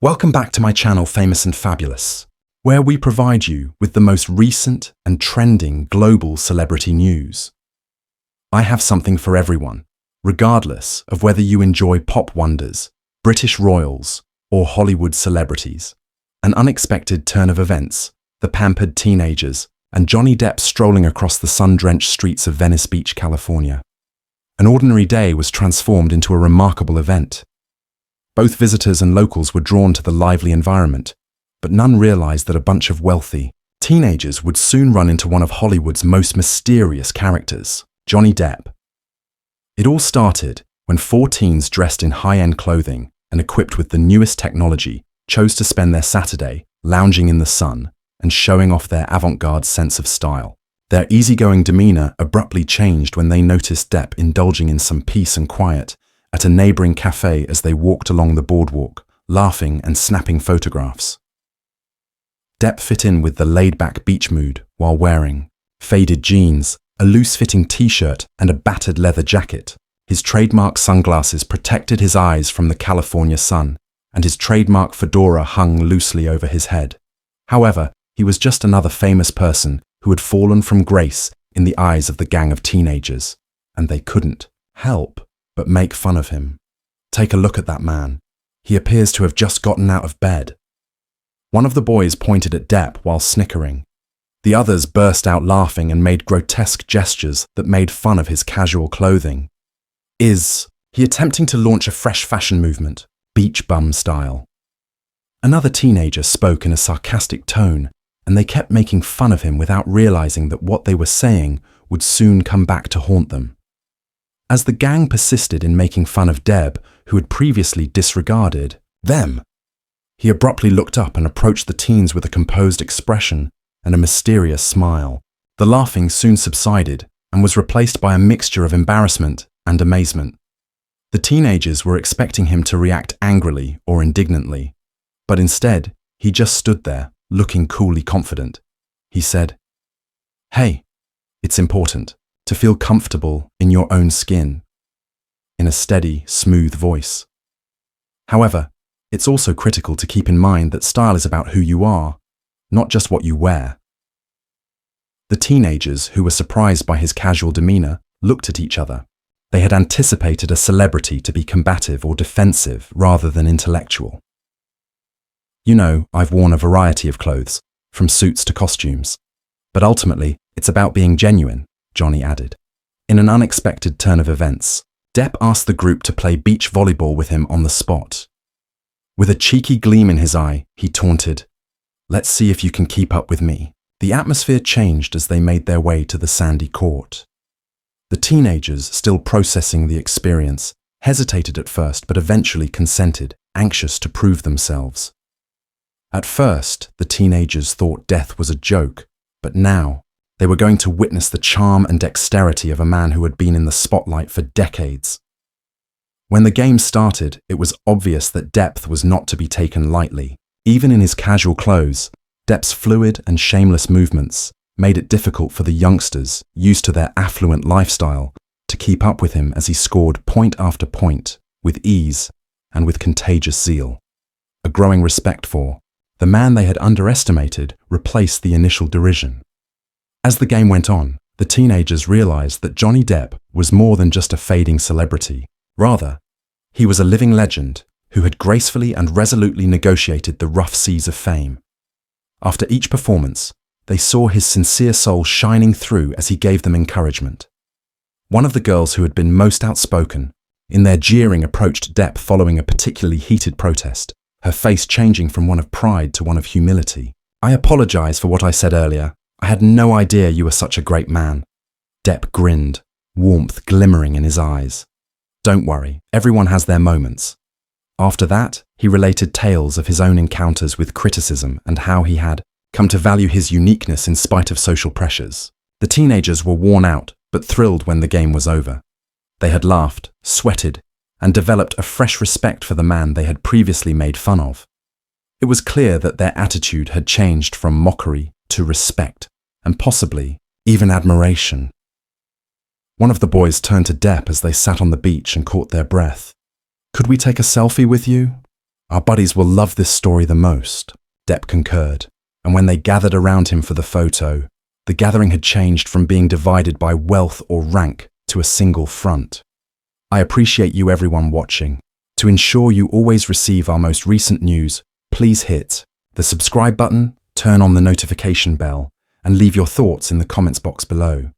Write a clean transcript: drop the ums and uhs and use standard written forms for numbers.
Welcome back to my channel Famous and Fabulous, where we provide you with the most recent and trending global celebrity news. I have something for everyone, regardless of whether you enjoy pop wonders, British royals, or Hollywood celebrities. An unexpected turn of events, the pampered teenagers, and Johnny Depp strolling across the sun-drenched streets of Venice Beach, California. An ordinary day was transformed into a remarkable event. Both visitors and locals were drawn to the lively environment, but none realized that a bunch of wealthy teenagers would soon run into one of Hollywood's most mysterious characters, Johnny Depp. It all started when 4 teens dressed in high-end clothing and equipped with the newest technology chose to spend their Saturday lounging in the sun and showing off their avant-garde sense of style. Their easygoing demeanor abruptly changed when they noticed Depp indulging in some peace and quiet at a neighboring cafe as they walked along the boardwalk, laughing and snapping photographs. Depp fit in with the laid-back beach mood while wearing faded jeans, a loose-fitting t-shirt, and a battered leather jacket. His trademark sunglasses protected his eyes from the California sun, and his trademark fedora hung loosely over his head. However, he was just another famous person who had fallen from grace in the eyes of the gang of teenagers, and they couldn't help but make fun of him. Take a look at that man. He appears to have just gotten out of bed. One of the boys pointed at Depp while snickering. The others burst out laughing and made grotesque gestures that made fun of his casual clothing. Is he attempting to launch a fresh fashion movement, beach bum style? Another teenager spoke in a sarcastic tone, and they kept making fun of him without realizing that what they were saying would soon come back to haunt them. As the gang persisted in making fun of Depp, who had previously disregarded them, he abruptly looked up and approached the teens with a composed expression and a mysterious smile. The laughing soon subsided and was replaced by a mixture of embarrassment and amazement. The teenagers were expecting him to react angrily or indignantly, but instead, he just stood there, looking coolly confident. He said, "Hey, it's important to feel comfortable in your own skin," in a steady, smooth voice. However, it's also critical to keep in mind that style is about who you are, not just what you wear. The teenagers, who were surprised by his casual demeanor, looked at each other. They had anticipated a celebrity to be combative or defensive rather than intellectual. "You know, I've worn a variety of clothes, from suits to costumes. But ultimately, it's about being genuine," Johnny added. In an unexpected turn of events, Depp asked the group to play beach volleyball with him on the spot. With a cheeky gleam in his eye, he taunted, "Let's see if you can keep up with me." The atmosphere changed as they made their way to the sandy court. The teenagers, still processing the experience, hesitated at first but eventually consented, anxious to prove themselves. At first, the teenagers thought death was a joke, but now they were going to witness the charm and dexterity of a man who had been in the spotlight for decades. When the game started, it was obvious that Depp was not to be taken lightly. Even in his casual clothes, Depp's fluid and shameless movements made it difficult for the youngsters, used to their affluent lifestyle, to keep up with him as he scored point after point with ease and with contagious zeal. A growing respect for the man they had underestimated replaced the initial derision. As the game went on, the teenagers realized that Johnny Depp was more than just a fading celebrity. Rather, he was a living legend who had gracefully and resolutely negotiated the rough seas of fame. After each performance, they saw his sincere soul shining through as he gave them encouragement. One of the girls who had been most outspoken, in their jeering, approached Depp following a particularly heated protest, her face changing from one of pride to one of humility. "I apologize for what I said earlier. I had no idea you were such a great man." Depp grinned, warmth glimmering in his eyes. "Don't worry, everyone has their moments." After that, he related tales of his own encounters with criticism and how he had come to value his uniqueness in spite of social pressures. The teenagers were worn out, but thrilled when the game was over. They had laughed, sweated, and developed a fresh respect for the man they had previously made fun of. It was clear that their attitude had changed from mockery to respect, and possibly even admiration. One of the boys turned to Depp as they sat on the beach and caught their breath. "Could we take a selfie with you?" Our buddies will love this story the most, Depp concurred, and when they gathered around him for the photo, the gathering had changed from being divided by wealth or rank to a single front. I appreciate you everyone watching. To ensure you always receive our most recent news, please hit the subscribe button, turn on the notification bell, and leave your thoughts in the comments box below.